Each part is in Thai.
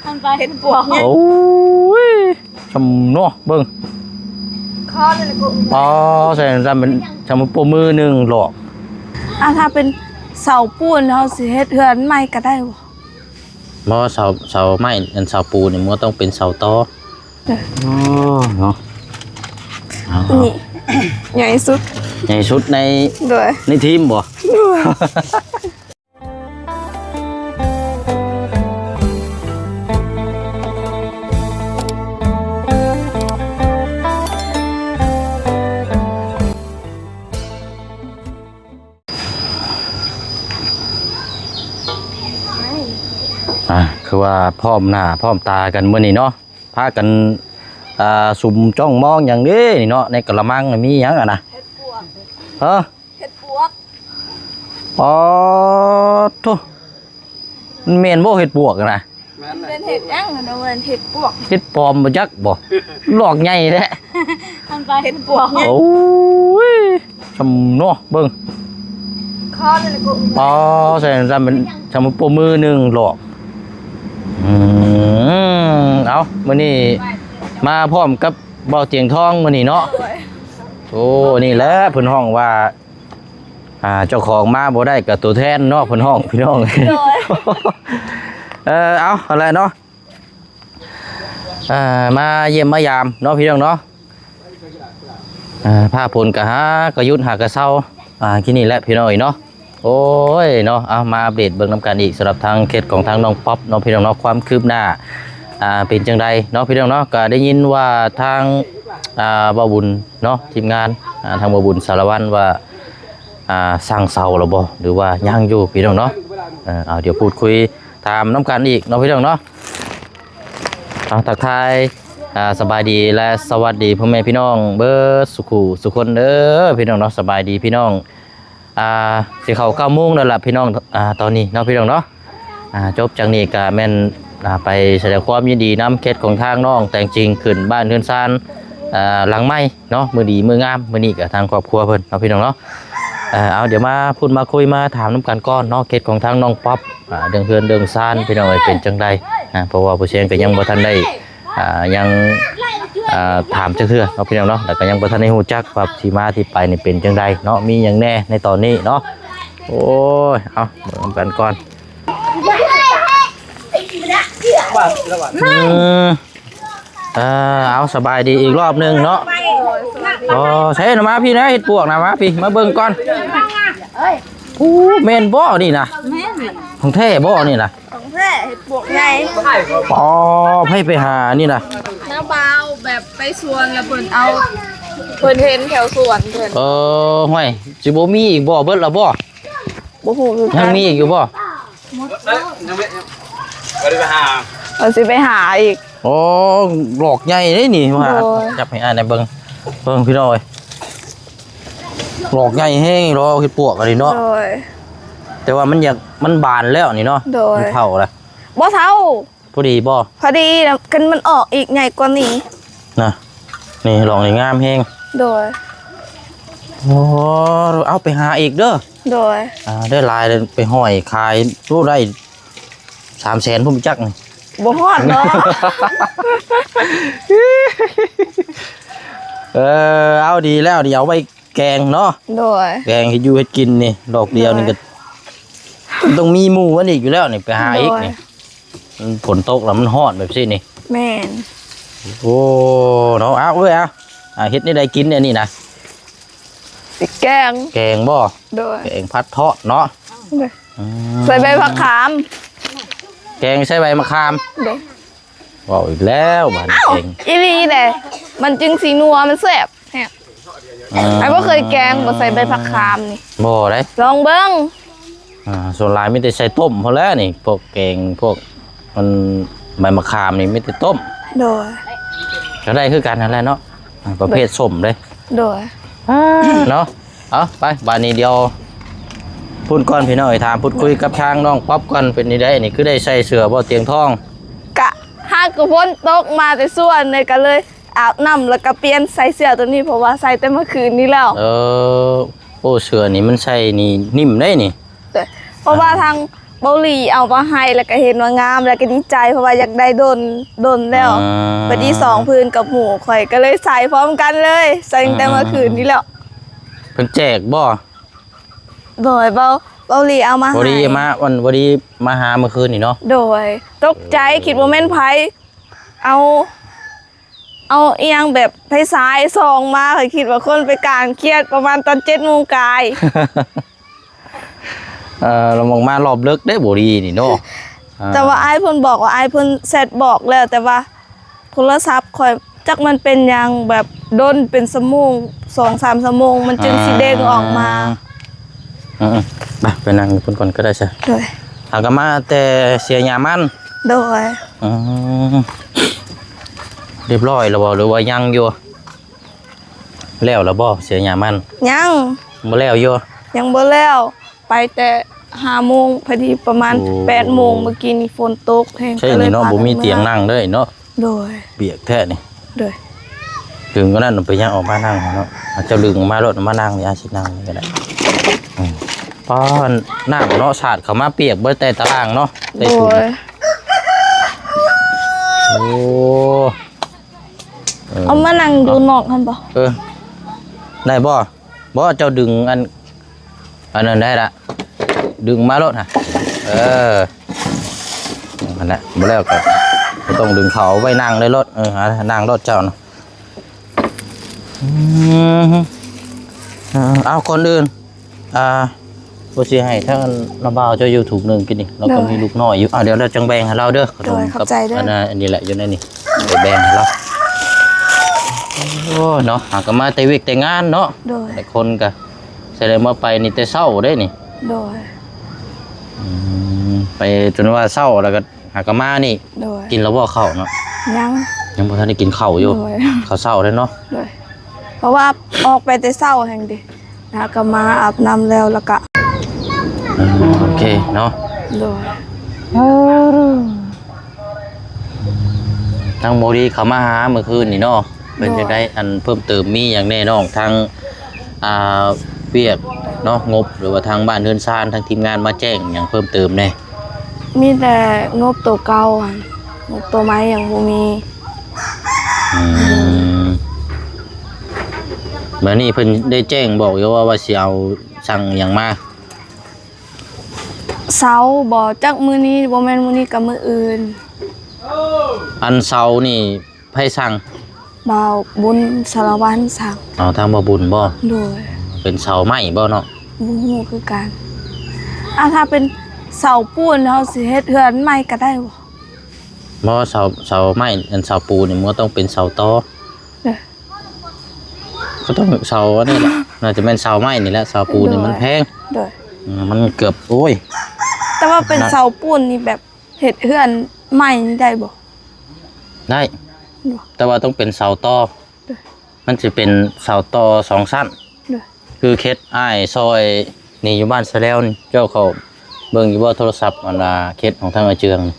มันไปเห็ดปวกโอ้ยชมเนาะเบิ่งคอเลยกูอ๋อใส่ทำเป็นทำปูมือหนึ่งหลอกถ้าเป็นเสาปูนเขาสิเฮ็ดเฮือนใหม่ก็ได้บ่เพราะเสาไม้อันเสาปูนเนี่ยมันต้องเป็นเสาตออ๋อเนาะนี่ใหญ่สุดใหญ่สุดในทีมบ่คือว่าพร้อมหน้าพร้อมตากันมื้อนี้เนาะพากันสุ่มจ้องมองอย่างนี้นี่เนาะในกระมังมีหยังอ่ะนะเฮ็ดปวกเฮ็ดปวกอ๋อทุมันเมนบ่เฮ็ดปวกนะเป็นเฮ็ดหยังนะมันเฮ็ดปวกเฮ็ดปลอมบ่จักบ่หลอกใหญ่แท้มันไปเฮ็ดปวกโอ้ยชมเนาะเบิ่งคอเลยกูอ๋อใส่ทำเป็นทำปูมือหนึ่งหลอกเอามื้อนี้มาพร้อมกับเบาเตียงทองมื้อนี้เนาะโอ้นี่แหละเพิ่นห้องว่าเจ้าของมาบ่ได้กับตัวแทนเนาะเพิ่นห้องพี่น้องเอาอะไรเนาะมาเยี่ยมมายามเนาะพี่น้องเนาะผ้าผลกะหากระยุทธ์หากระเซาที่นี่แหละพี่น้องเนาะโอ้ยเนาะเอามาอัปเดตเบิ่งน้ำกันอีกสำหรับทางเคสของทางน้องป๊อปเนาะพี่น้องเนาะความคืบหน้าเป็นจังใดเนาะพี่น้องเนาะก็ได้ยินว่าทางบ่าวบุญเนาะทีมงานทางบ่าวบุญสารวัตรว่าสร้างเสาหรือบ่หรือว่ายังอยู่พี่น้องเนาะเอาเดี๋ยวพูดคุยตามน้ำกันอีกเนาะพี่น้องเนาะทักทายสบายดีและสวัสดีพ่อแม่พี่น้องเบิร์สุขุสุคนเด้อพี่น้องเนาะสบายดีพี่น้องสิเข้า9 โมงแล้วล่ะพี่น้องตอนนี้เนาะพี่น้องเนาะจบจากนี้ก็แม่นไปแสดงความยินดีน้ำเคสของทางน้องแต่งจริงขึ้นบ้านเรือนซานหลังไม้เนาะมือดีมืองามมือนี้กับทางครอบครัวเพิ่นเนาะพี่น้องเนาะเอาเดี๋ยวมาพูดมาคุยมาถามน้ำกันก้อนเนาะเคสของทางน้องป๊อปเดืองเฮือนเดืองซานพี่น้องเป็นจังใดเพราะว่าผู้เชี่ยวก็ยังบ่ทันได้ยังถามจังเทื่อเนาะพี่น้องเนาะแต่ก็ยังบ่ทันได้ฮู้จักว่าที่มาที่ไปนี่เป็นจังใดเนาะมีหยังแน่ในตอนนี้เนาะโอ้ยเอาเบิ่งกันก่อนเอาสบายดีอีกรอบนึงเนาะอ๋อใช่นะมาพี่นะเห็ดปวกนะมาพี่มาเบิ่งก่อนเมนบ่อนี่นะของแท้บ่อนี่นะของแท้เห็ดปวกใหญ่อ๋อไปหานี่นะน้าเบาแบบไปสวนแล้วเพิ่นเอาเพิ่นเห็นแถวสวนเพิ่นห้วยสิบ่มีอีกบ่เบิดละบ่ฮู้ยังมีอีกอยู่บ่ยังไปหาสิไปหาอีกโอ้หลอกใหญ่เลยนี่ว่าจับให้อ่านในเบิ่งพี่น้อยหลอกใหญ่แห้งรอเห็ดปวกอะไรเนาะแต่ว่ามันบานแล้วนี่เนาะมันเท่าแล้วบ่เท่าพอดีแล้วกันมันออกอีกใหญ่กว่านี้นะนี่หลอกในงามแห้งโดยโอ้เอาไปหาอีกเด้อโดยได้ลายไปห้อยขายรู้ได้300,000พุ่มจักนี่บ่ฮอดเนาะเอาดีแล้วเดี๋ยวไปแกงเนาะโดยแกงให้อยู่ให้กินนี่ดอกเดียวนี่ก็ต้องมีหมู่มันอีกอยู่แล้วนี่ไปหาอีกนี่ฝนตกแล้วมันฮอดแบบนี้นี่แม่นโอ้เนาะเอาเฮ็ดนี่ได้กินเนี่ยนี่นะแกงบ่โดยแกงพัดทอดเนาะใส่ใบผักขามแกงใส่ใบมะขามว้าวอีกแล้วบ้านแกงอีลีแหละมันจึงสีนัวมันแซ่บไอ้บ่เคยแกงบ่ใส่ใบผักขามนี่บ่ได้ลองเบิ่งส่วนหลายมีแต่ใส่ต้มพอแล้วนี่พวกแกงพวกมันใบมะขามนี่มีแต่ต้มโดยก็ได้คือกันนั่นแหละเนาะประเภทส้มเลยโดยเนาะเอาไปบ้านนี้เดียวพูดก่อนพี่น้อยถามพูดคุยกับทางน้องป๊อปก่อนเป็นนี่ได้นี่คือได้ใส่เสื้อบ่เตียงทองกะหากฝนตกมาแต่ส่วนเลยก็เลยอาบน้ำแล้วก็เปลี่ยนใส่เสื้อตัวนี้เพราะว่าใส่แต่เมื่อคืนนี้แล้วโอ้เสื้อนี่มันใส่นี่นิ่มได้นี่เพราะว่าทาง เบาหลีเอามาให้แล้วก็เห็นว่างามแล้วก็ดีใจเพราะว่าอยากได้โดนแล้วบัดนี้2พื้นกับหมู่ข่อยก็เลยใส่พร้อมกันเลยใส่ตั้งแต่เมื่อคืนนี้แล้ว เพิ่นแจกบ่ โดยเบาหลีเอามาให้ บ่ดีมาวันบ่ดีมาหาเมื่อคืนนี่เนาะ โดยตกใจคิดว่าแม่นไผเอาอีหยังแบบไผสายซองมาข่อยคิดว่าคนไปกลางเครียดประมาณตอน7:00 นกาย เรามองมารอบเลิกได้บ่ดีนี่เนาะ แต่ว่าอ้ายเพิ่นบอกว่าอ้ายเพิ่นเสร็จบอกแล้วแต่ว่าโทรศัพท์ข่อยจักมันเป็นหยังแบบโดนเป็นชั่วโมง 2-3 ชั่วโมงมันจึงสิเด้งออกมาไปนั่งเพิ่นก่อนก็ได้ซะ โดย หากมาแต่เสียยามัน โดย เรียบร้อยแล้วบ่หรือว่ายังอยู่แล้วล่ะบ่เสียยามัน ยัง บ่แล้วอยู่ ยังบ่แล้วไปแต่5 โมงพอดีประมาณ 8 โมงเมื่อกี้นี่ฝนตกแฮง ใช่นี่เนาะบ่มีเตียงนั่งเลยเนาะ โดย เบียกแท้นี่ โดย ถึงก็นั่นไปยังออกมานั่งเนาะอาจจะลึงมารถมานั่งยาสินั่งนี่ก็ได้ป้อนน้ำเนาะสาดเข้ามาเปียกเบิดแต่ตารางเนาะได้ โด ถุน ย โอ้ เอามานั่งดูนอกหั่นบ่ ได้บ่เจ้าดึงอันนั้นได้ละดึงมารถฮะอันนั้นบ่แล้วก็ต้องดึงเขาไว้นั่งในรถนั่งรถเจ้าเนาะเอาคนอื่นบ่สิให้ถ้าเราบ่าวเจ้าอยู่ถูกหนึ่งกินนี่เราก็มีลูกน้อยอยู่เดี๋ยวเราจังแบ่งให้เราเด้อขนมกับอันนี้แหละอยู่ในนี่ไปแบ่งให้เราโอ้เนาะหากมาแต่วิกแต่งานเนาะ โดย หลายคนก็แสดงว่าไปนี่แต่เช้าได้นี่ โดย ไปจนว่าเช้าแล้วก็หากมานี่ โดย กินแล้วบ่ข้าวเนาะ ยัง บ่ทันได้กินข้าวอยู่ โดย ข้าวเช้าได้เนาะ โดยเพราะว่าออกไปแต่เช้าแห่งดิแล้วก็มาอาบน้ำแล้วก็ โอเคเนาะ โดย ทางโมดีเขามาหาเมื่อคืนนี่เนาะเป็นจังได๋อันเพิ่มเติมมีหยังแน่น้องทางเวียกเนาะงบหรือว่าทางบ้านเรือนซานทางทีมงานมาแจ้งหยังเพิ่มเติมแน่ มีแต่งบตัวเก่าหั่นงบตัวใหม่ยังบ่มี เมื่อนี้เพิ่นได้แจ้งบอกอยู่ว่าสิเอาสั่งหยังมา เสาบ่จักมื้อนี้บ่แม่นมื้อนี้ก็มื้ออื่น อันเสานี่ไผสั่ง บ่าวบุญสารวัตรสั่ง เอาทางบ่บุญบ่ โดย เป็นเสาไม้บ่เนาะ บ่ฮู้คือกันถ้าเป็นเสาปูนเฮาสิเฮ็ดเฮือนใหม่ก็ได้บ่ บ่เสาไม้อันเสาปูนนี่มันก็ต้องเป็นเสาตอ เด้อ ก็ต้องเสาอันนี้แหละน่าจะเป็นเสาไม้นี่แหละเสาปูนนี่มันแพง โดย มันเกือบโอ้ย แต่ว่าเป็นเสาปูนนี่แบบเฮ็ดเฮือนใหม่นี่ได้บ่ ได้ แต่ว่าต้องเป็นเสาตอ เด้อ มันจะเป็นเสาตอ2ชั้น เด้อ คือเคสอ้ายซอยนี่อยู่บ้านสะแล้วนี่เจ้าเขาเบิ่งอยู่บ่โทรศัพท์อันเคสของทางอาเจืองนี่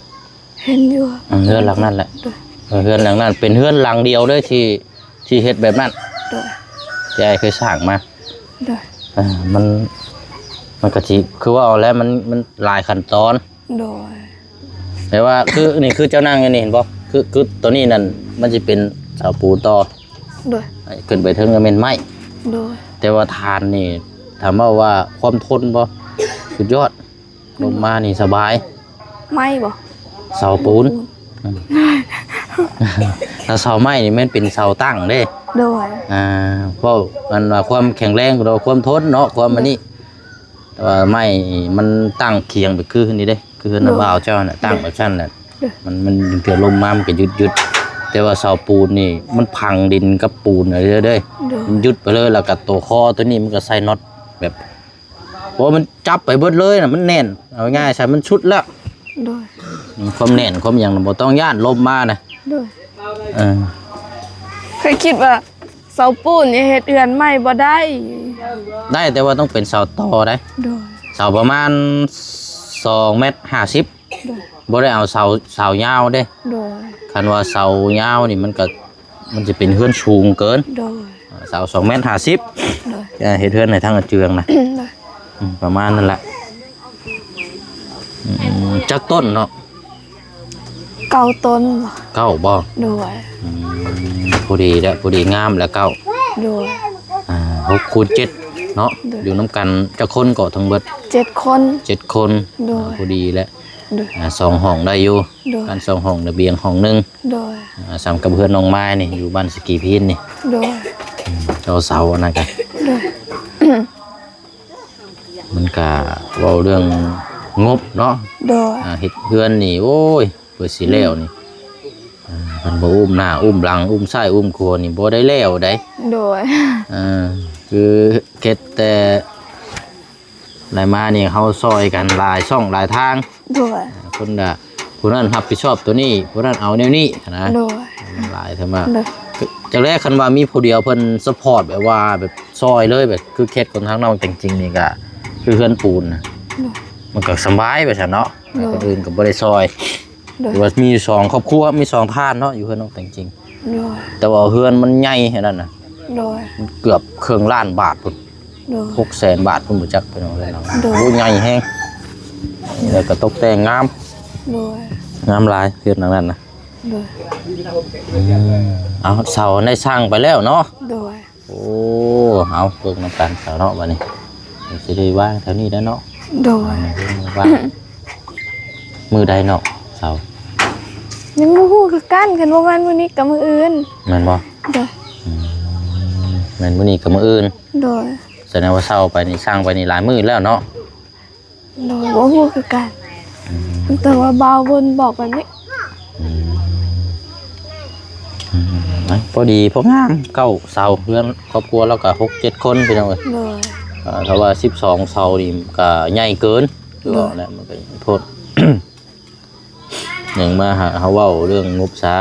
เห็นอยู่ เฮือนหลังนั่นแหละ เด้อ เฮือนหลังนั้นเป็นเฮือนหลังเดียวเลยที่เฮ็ดแบบนั้น เด้อ ที่อ้ายเคยสร้างมา เด้อ มันก็สิคือว่าเอาแล้วมันหลายขั้นตอน โดย แต่ว่าคือ นี่คือเจ้านั่งอยู่นี่เห็นบ่คือตัวนี้นั่นมันสิเป็นเสาปูนต่อ โดย ขึ้นไปถึงก็เป็นไม้ โดย แต่ว่าทานนี่ถามว่าความทนบ่สุดยอดลงมานี่สบาย ไม่บ่ เสาปูนถ้าเสาไม้นี่มันเป็นเสาตั้งเด้ โดย เพราะมันว่าความแข็งแรงเราความทนเนาะความอันนี้แต่ว่าไม้มันตั้งเคียงไปคือนี่เด้คือน้ำบ่าวเจ้าน่ะตั้งแบบชั้นน่ะมันเกิดลมมามันก็ยุดแต่ว่าเสาปูนนี่มันพังดินกับปูนอะไรเด้อ โดย มันยุดไปเลยแล้วก็ตัวคอตัวนี้มันก็ใส่น็อตแบบเพราะมันจับไปเบิดเลยน่ะมันแน่นเอาง่ายๆใช่มันชุดแล้ว โดย ความแน่นความอย่างบ่ต้องย่านลมมานะ โดย อ เคยคิดว่าเสาปูนนี่เฮ็ดเฮือนใหม่บ่ได้ ได้แต่ว่าต้องเป็นเสาตอได้ โดย เสาประมาณ2.50 เมตร โดย บ่ได้เอาเสายาวเด้ โดย คันว่าเสายาวนี่มันจะเป็นเฮือนสูงเกิน โดย เสา2.50 เมตร โดย เฮ็ดเฮือนในทางเจืองนะ โดย ประมาณนั่นแหละ จักต้นเนาะ เก้าต้นบ่ เก้าบ่ โดย พอดีแล้วพอดีงามแล้วเก้า โดย 6 คูณ 7เนาะอยู่น้ำกันจะคนก็ทั้งเบิด 7 คน 7 คน โดย พอดีแล้ว โดย 2 ห้องได้อยู่ โดย กัน2 ห้องระเบียงห้องนึง โดย สามกับเพื่อนน้องไม้นี่อยู่บ้านสกีพินนี่ โดย เสาอันนั้นกัน โดย มันก็เว้าเรื่องงบเนาะ โดย เฮ็ดเพื่อนนี่โอ้ยเปิดสิแล้วนี่มันบ่อุ้มหน้าอุ้มหลังอุ้มซ้ายอุ้มขวานี่บ่ได้แล้วได้ โดย คือเฮ็ดแต่ได้มานี่เฮาซอยกันหลายช่องหลายทาง โดย คนน่ะผู้นั้นรับผิดชอบตัวนี้ผู้นั้นเอาแนวนี้นะ โดย มันหลายเท่ามา โดย จากแรกคันว่ามีผู้เดียวเพิ่นซัพพอร์ตแบบว่าแบบซอยเลยแบบคือเคสคนทางน้องจริงๆนี่ก็คือเฮือนปูนนะมันก็สบายไปซั่นเนาะคนอื่นก็บ่ได้ซอย โดย หรือว่ามี2ครอบครัวมี2ท่านเนาะอยู่เฮือนน้องจริง โดย ๆแต่ว่าเฮือนมันใหญ่แค่นั้นน่ะ โดย มันเกือบครึ่งล้านบาทพุ่น โดย 600,000 บาทพุ่นบ่จักไปเนาะเลยเนาะ โดย โอ้ใหญ่แฮงนี่แล้วก็ตกแต่งงาม โดย งามหลายเฮือนหลังนั้นนะ โดย เอาเสาได้สร้างไปแล้วเนาะ โดย โอ้เอาเบิ่งนํกันเสาเนาะบัดนี้สิได้ว่างแถวนี้แล้วเนาะ โดย ว่ามือใดเนาะเสา ยังบ่ฮู้คือกันคันว่าวันมื้อนี้กับมื้ออื่น แม่นบ่ โดย แม่นมื้อนี้กับมื้ออื่น โดย แสดงว่าเสาไปนี่สร้างไปนี่หลายมื้อแล้วเนาะ โดยบ่ฮู้คือกันแต่ว่าบ่าวเพิ่นบอกแบบนี้ พอดีพองามเก้าเสาเพื่อนครอบครัวแล้วก็6-7 คนพี่น้องเอ้ย โดย ถ้าว่า12เสานี่ก็ใหญ่เกินคือว่าแหละมันก็โทษ อย่างมาหาเฮาเว้าเรื่องงบษา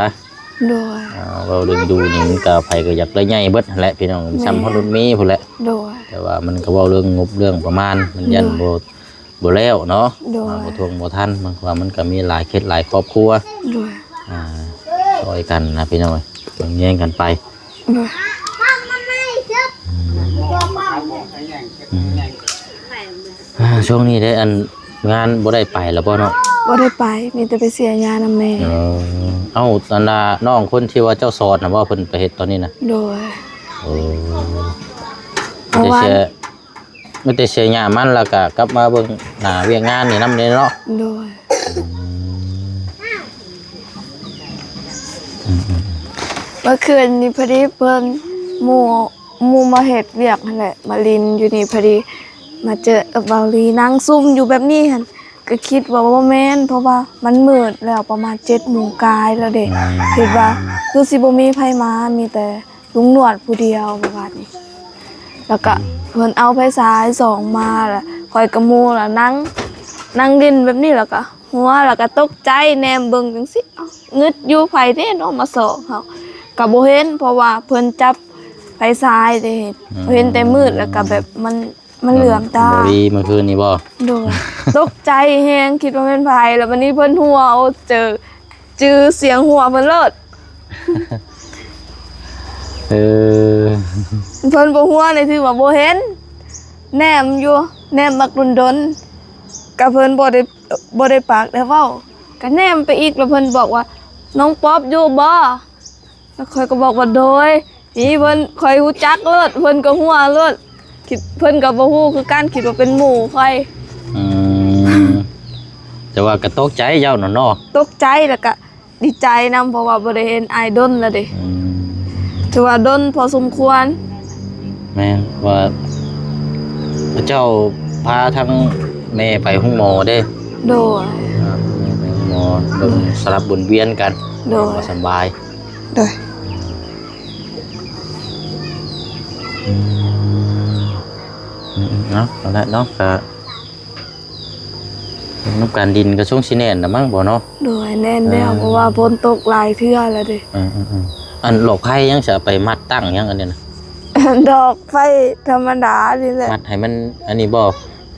โดย เว้าเรื่องดูนี่มันก็ไผก็อยากได้ใหญ่เบิดนั่นแหละพี่น้องซ้ำฮอดรถเมล์พุ่นแหละ โดย แต่ว่ามันก็เว้าเรื่องงบเรื่องประมาณมันยันบ่แล้วเนาะ โดย บ่ทวงบ่ทันมันว่ามันก็มีหลายเคสหลายครอบครัว โดย ช่วยกันนะพี่น้อยแย่งกันไป โดย ช่วงนี้ได้อันงานบ่ได้ไปแล้วบ่เนาะ บ่ได้ไปมีแต่ไปเสียยานำแม่ เอ้าตอนน่ะน้องคนที่ว่าเจ้าสอนน่ะว่าเพิ่นไปเฮ็ดตอนนี้น่ะ โดย ไม่ เมื่อ ได้ วาน เสียไม่ได้เสียหญ้ามันแล้วก็กลับมาเบิ่งหน้าเวียกงานนี่นำเนาะ โดยเมื่อคืนนี้พอดีเพิ่นหมู่มาเฮ็ดเวียกนั่นแหละมาลินอยู่นี่พอดีมาเจอเบาลีนั่งซุ่มอยู่แบบนี้หั่นก็คิดว่าบ่แม่นเพราะว่ามันมืดแล้วประมาณ7:00 นกายแล้วเด้คิดว่าคือสิบ่มีไผมามีแต่ลุงหนวดผู้เดียวประมาณนี้แล้วก็เพิ่นเอาไฟฉายส่องมาแล้วข่อยกับหมู่ล่ะนั่งดินแบบนี้แล้วก็หัวแล้วก็ตกใจแนมเบิ่งจังซี่เอ้างึดอยู่ไผเด้เนาะมาส่องเฮาก็บ่เห็นเพราะว่าเพิ่นจับไฟฉายเด้เห็นแต่มืดแล้วก็แบบมันเหลือมตา บ่ดีเมื่อคืนนี้บ่ โดยตกใจแฮงคิดว่าเป็นไผแล้ววันนี้เพิ่นหัวเอาจื้อเสียงหัวเพิ่นเลิศ เออ เพิ่นบ่หัวเลยถือว่าบ่เห็นแนมอยู่แนมบักดนๆก็เพิ่นบ่ได้ปากได้เว้าก็แนมไปอีกแล้วเพิ่นบอกว่าน้องป๊อบอยู่บ่แล้วข่อยก็บอกว่าโดยนี่เพิ่นข่อยฮู้จักเลิศเพิ่นก็หัวเลิศคิดเพิ่นก็บ่ฮู้คือการคิดว่าเป็นหมู่ข่อย แต่ว่าก็ตกใจเจ้าน่ะเนาะ ตกใจแล้วก็ดีใจนำเพราะว่าบ่ได้เห็นอายดนแล้วเด้ถือว่าดนพอสมควร แม่นว่าพระเจ้าพาทั้งแม่ไปห้องหมอเด้ โดย แม่ไปห้องหมอเบิ่งสลับบุญเวียนกัน โดย บ่สบาย โดย เนาะเอาละเนาะก็น้ำการดินก็ช่วงสิแน่นน่ะมั้งบ่เนาะ โดยแน่นแล้วเพราะว่าฝนตกหลายเทื่อแล้วเด้ อันหลอกไผ่ยังจะไปมัดตั้งยังอันเนี้ยนะ ดอกไฟธรรมดานี่แหละ มัดให้มันอันนี้บ่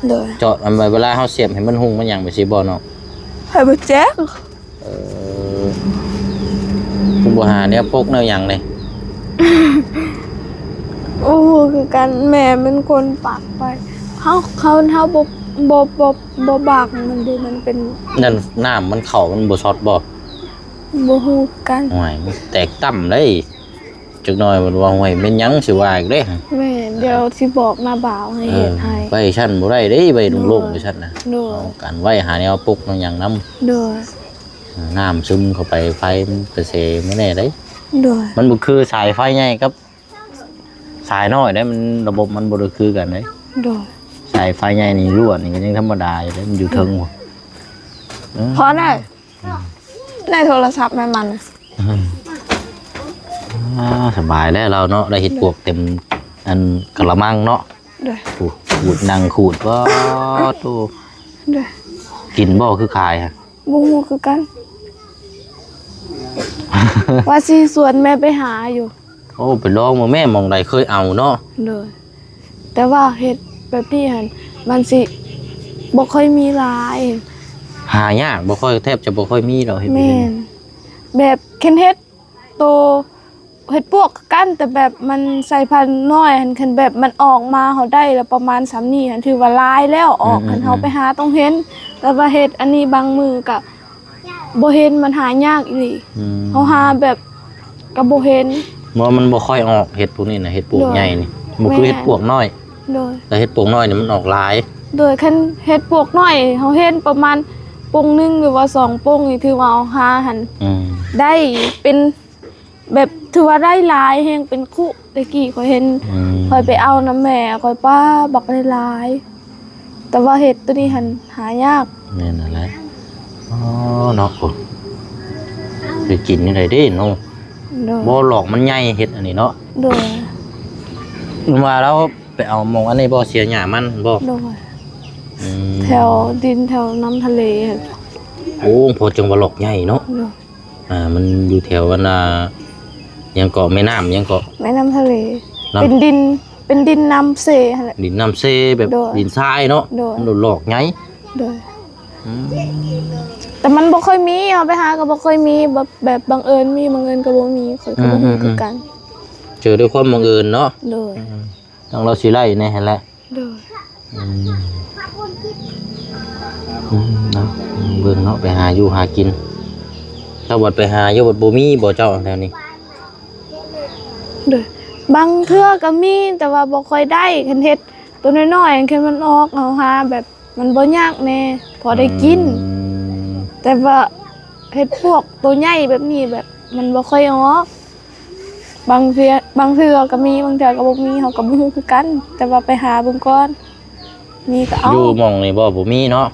โดย เจาะอันเวลาเฮาเสียบให้มันหุ่งมันหยังไปสิบ่เนาะ ให้บ่แจ๊ก ผู้บ่หาเนี่ยพกแนวหยังเลย โอ้คือกันแม่เป็นคนปักไปเฮาบ่ บ่บากมันดูมันเป็น นั่นน้ำมันเข้ามันบ่ช็อตบ่ บ่ฮู้กัน โอ้ยมันแตกต่ำเลยจักหน่อยมันว่าโอ้ยแม่นหยังสิว่าอีกเด้ แม่เดี๋ยวสิบอกหน้าบ่าวให้เฮ็ดให้ ไปชั้นบ่ได้เด้ไปโล่งๆไปชั้นน่ะ โดย เอากันไว้หาแนวปลุกหยังนำ โดย น้ำซึมเข้าไปไฟมันกระเสไม่แน่ได้ โดย มันบ่คือสายไฟใหญ่กับสายน้อยได้มันระบบมันบ่ได้คือกันเด้ โดย สายไฟใหญ่นี่รั่วนี่ก็ยังธรรมดาอยู่เด้มันอยู่เทิงหัว พอได้โทรศัพท์แม่มัน สบายแล้วเราเนาะได้เห็ดปวกเต็มอันกระมังเนาะ โดย ขูดนั่งขูดบ่ตู้ โดย กินบ่คือขายฮะ บ่ฮู้คือกัน ว่าสิสวนแม่ไปหาอยู่ โอ้ไปลองมาแม่มองใดเคยเอาเนาะ โดยแต่ว่าเฮ็ดแบบนี้หั่นมันสิบ่ค่อยมีหลาย หายากบ่ค่อยแทบจะบ่ค่อยมีดอกเห็ด แม่ เป็น นแบบเคนเฮ็ดโตเฮ็ดพวกกันแต่แบบมันใส่พันธุ์น้อยหันคันแบบมันออกมาเฮาได้แล้วประมาณ3นี้หันถือว่าหลายแล้วออกคันเฮาไปหาต้องเห็นแต่ว่าเฮ็ดอันนี้บางมือก็บ่เห็นมันหายากอีหลี อืม เฮาหาแบบก็บ่เห็น บ่มันบ่ค่อยออกเห็ดพวกนี้นะเห็ดปวก โดย ใหญ่นี่บ่คือ แม่ เห็ดปวกน้อย โดย แต่เห็ดปวกน้อยนี่มันออกหลาย โดยคันเฮ็ดพวกน้อยเฮาเห็นประมาณปงหนึงหรือว่า2ปงนี่ถือว่าเอาหาหัน อืม ได้เป็นแบบถือว่าได้หลายแฮงเป็นคุตะกี้ข่อยเห็น อืม ข่อยไปเอาน้ำแม่ข่อยป้าบักได้หลาย แต่ว่าเห็ดตัวนี้หันหายาก นี่นั่นแหละอ๋อเนาะโอ้ไปกินนี่ได้เด้เนาะ โดย บ่หลอกมันใหญ่เห็ดอันนี้เนาะ โดย มันว่าแล้วไปเอาหมองอันนี้บ่เสียหญ้ามันบ่ โดย อืม แถวดินแถวน้ำทะเลหั่น โอ้พอจังว่าหลอกใหญ่เนาะ โดย มันอยู่แถววันยังเกาะแม่น้ำยังเกาะ แม่น้ำทะเล น้ำ เป็นดินน้ำเซหั่นแหละ ดินน้ำเซแบบ โดย ดินทรายเนาะ โดย มันหลอกไง โดยแต่มันบ่ค่อยมีเอาไปหาก็บ่ค่อยมีแบบบังเอิญมีบังเอิญก็บ่มีข่อยก็บ่ฮู้คือกัน เจอด้วยความบังเอิญเนาะ โดย ต้องเราสิไล่แน่แหละ โดย เนาะเบิ่งเนาะไปหาอยู่หากิน ถ้าวัดไปหาอยู่วัดบ่มีบ่เจ้าแถวนี้ โดยบางเทื่อก็มีแต่ว่าบ่ค่อยได้คันเฮ็ดตัวน้อยๆคันมันออกเอาหาแบบมันบ่ยากแน่พอได้กิน แต่ว่าเฮ็ดพวกตัวใหญ่แบบนี้แบบมันบ่ค่อยออกบางเทื่อก็มีบางเทื่อก็บ่มีเฮาก็บ่ฮู้คือกัน แต่ว่าไปหาเบิ่งก่อนมีก็เอา อยู่หม่องนี่บ่มีเนาะ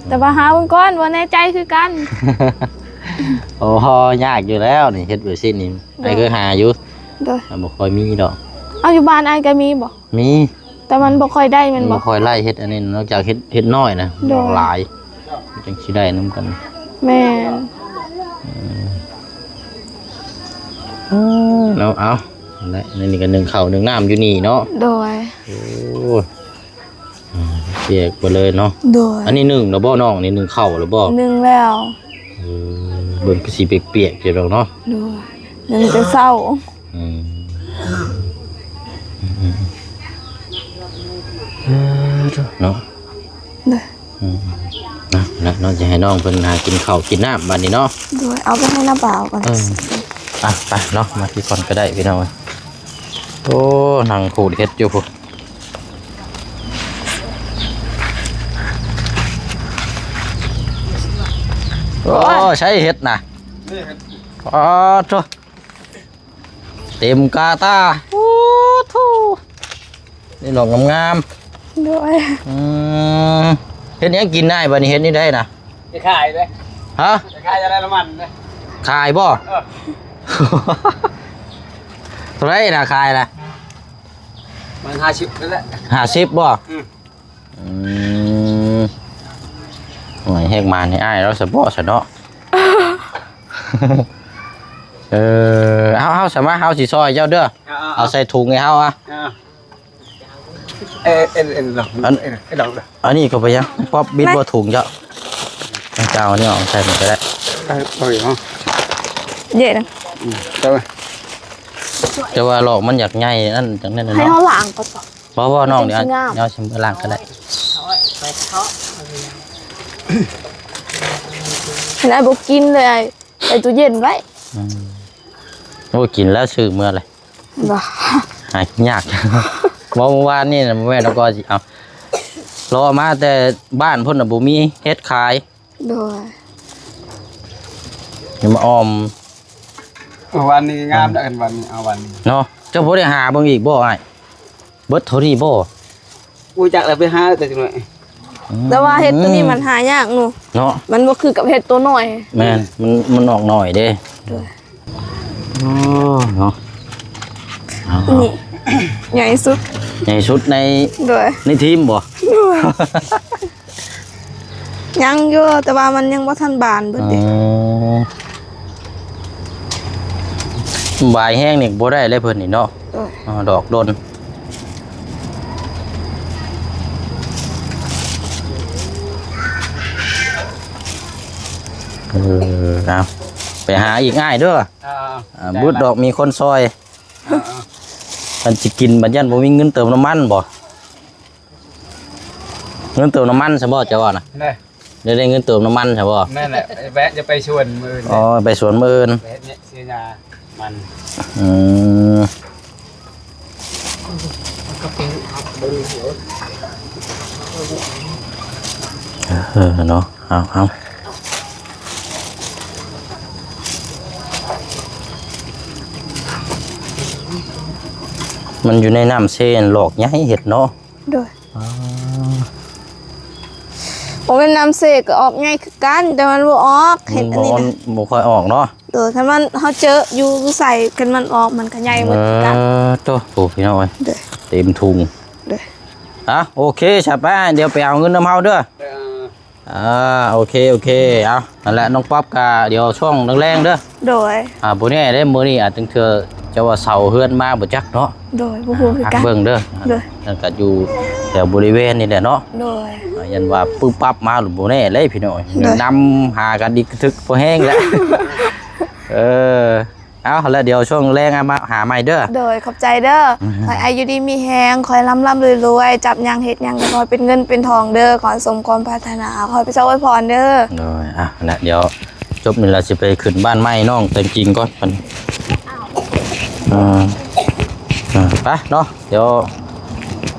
แต่ว่าหาเบิ่งก่อนบ่แน่ใจคือกัน โอ้ยากอยู่แล้วนี่เฮ็ดเบอร์ซินนี่ไอ้เคยหาอยู่ โดย บ่ค่อยมีดอก เอาอยู่บ้านอ้ายก็มีบ่ มี แต่มันบ่ค่อยได้แม่น บ่ บ่ ค่อยไล่เฮ็ดอันนี้นอกจากเฮ็ดน้อยนะ โดย หลายจังสิได้นํกัน แม่น แล้วเอาและนี่ก็นึ่งข้าวนึ่งน้ำอยู่นี่เนาะ โดย โอ้ยเปียกไปเลยเนาะ โดย อันนี้นึ่งแล้วบ่น้องนี่นึ่งข้าวแล้วบ่ หนึ่งแล้ว เบิ่งก็สิเปียกๆอยู่ดอกเนาะ โดยหนึ่งจะเศร้า อืมเนาะ โดย นะแล้วน้องจะให้น้องเพิ่นหากินข้าวกินน้ำบัดนี้เนาะ โดยเอาไปให้น้าบ่าวก่อน ไปเนาะมาที่ก่อนก็ได้พี่น้องโอ้หนังขูดเฮ็ดอยู่พุ่นโอ้ใช้เฮ็ดน่ะอ๋อโธ่เต็มกาตาโอ้โธ่นี่ดอกงาม โดย เฮ็ดหยังกินได้บัดนี้เฮ็ดนี่ได้น่ะ จะขายเลย ฮะ จะขายจะได้น้ำมันเลย ขายบ่ เท่าไหรน่ะขายน่ะ มัน50นั่นแหละ 50บ่ หน่วยแหกมาให้อ้ายเราสะบ่ซะเนาะ เฮาสามารถเฮาสิซอยเจ้าเด้อเอาใส่ถุงให้เฮาอ่ะ ดอกดอก อันนี้ก็ไปยังป๊อบบิดบ่ถุงเจ้าเจ้าอันนี้เอาใส่มันก็ได้ โอ้ยเนาะ เย็น เจ้า แต่ว่าหลอกมันอยากใหญ่นั่นจังนั้นน่ะ ให้ เนาะ เขาล้างก่อน บ่น้องเดี๋ยว มันจะงาม เอาชิมล้างก็ได้ ไปเคาะอะไรอย่าง เห็นไอ้บอกกินเลยไอ้ใส่ตู้เย็นไว้ โอ้กินแล้วซื้อเมื่อไร บ่ หายยาก เมื่อวานนี่นะแม่เราก็สิเอารอมาแต่บ้านเพ่นน่ะบ่มีเฮ็ดขาย โดย อย่ามาออม วันนี้งามได้กันวันนี้เอาวันนี้ เนาะเจ้าบ่ได้หาเบิ่งอีกบ่อ้ายเบิดเท่านี้บ่ กูจักแล้วไปหาแต่จังหน่อย แต่ว่าเห็ดตัวนี้มันหายากหนู เนาะ มันบ่คือกับเห็ดตัวน้อย แม่นมันออกหน่อยเด้โอ้เนาะเอา นี่ใหญ่สุด ใหญ่สุดใน โดย ทีมบ่ ยังอยู่แต่ว่ามันยังบ่ทันบานเบิดเด้ บายแห้งนี่บ่ได้เลยเพิ่นนี่เนาะ โดย ดอกโดนเอาไปหาอีกง่ายเด้อบุดดอกมีคนซอยมันสิกินบัดยันบ่มีเงินเติมน้ำมันบ่เงินเติมน้ำมันใช่บ่เจ้าว่าน่ะ ได้เงินเติมน้ำมันใช่บ่ นั่นแหละแวะจะไปชวนมือ อ๋อไปสวนมื้ออื่น แวะเนี่ยเสียยามัน อืม ก็เป็นครับบนหัว เนาะเอามันอยู่ในน้ำเส้นหลอกย้ายเห็ดเนาะ โดยผมเป็นน้ำเสกก็ออกง่ายคือกันแต่มันบ่ออกเห็ดอันนี้นะ บ่ค่อยออกเนาะ โดยคันมันเฮาเจออยู่ใส่กันมันออกมันก็ใหญ่เหมือนกัน ตัวโอ้พี่น้องเอ้ย โดย เต็มถุง โดย โอเคชับไปเดี๋ยวไปเอาเงินน้ำเฮาเด้อโอเคเอานั่นแหละน้องป๊อปก็เดี๋ยวช่วงแรงๆเด้อ โดย บ่แน่ได้มื้อนี้อาจถึงเธอจะว่าเสาเฮือนมาบ่จักเนาะ โดยบ่ฮู้คือ หัก กัน เบิ่งเด้อ เด้อ นั่นก็อยู่แถวบริเวณนี่แหละเนาะ โดย ยันว่าปึ๊บปั๊บมาหรือบ่แน่เลยพี่น้อย เด้อ นำหากันดิกทึกพอแห้งแล้ว เอาแล้วเดี๋ยวช่วงแรงมาหาใหม่เด้อ โดยขอบใจเด้อขอให้อายุดีมีแฮงขอให้ร่ำรวยๆจับหยังเฮ็ดหยังก็ขอให้เป็นเงินเป็นทองเด้อขอให้สมความปรารถนาขอให้พระเจ้าอวยพรเด้อ โดยแล้วเดี๋ยวจบนี่เราสิไปขึ้นบ้านใหม่น้องแต่งจริงก่อนมันไปเนาะเดี๋ยว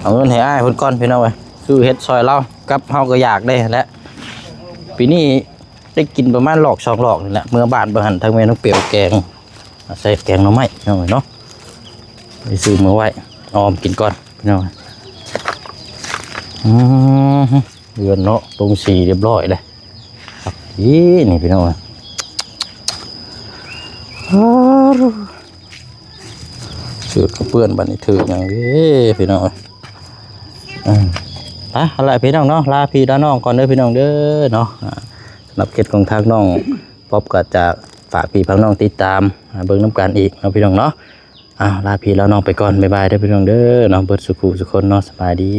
เอาเงินให้อ้ายเพิ่นก่อนพี่น้องเอ้ยซื้อเฮ็ดซอยเรากับเฮาก็อยากได้แหละปีนี้ได้กินประมาณหลอก2หลอกนี่แหละเมื่อบ้านบ่หันทางแม่น้องเปียวแกงใส่แกงหน่อไม้พี่น้องเอ้ยเนาะไปซื้อมาไว้ออมกินก่อนพี่น้องเรือนเนาะตรงสีเรียบร้อยเลยครับนี่พี่น้องสืดกระเปื้อนบันนี้ถืออย่างนี้พี่น้องอะไรพี่น้องเนาะลาพี่ลาน้องก่อนเด้อพี่น้องเด้อเนาะสำหรับเคล็ดของทางน้องป๊อบก็จะฝากพี่พังน้องติดตามเบิ่งน้ำกันอีกเนาะพี่น้องเนาะลาพี่ลาน้องไปก่อนบ๊ายบายเด้อพี่น้องเด้อน้องเบิร์ดสุขุสุคนเนาะสบายดี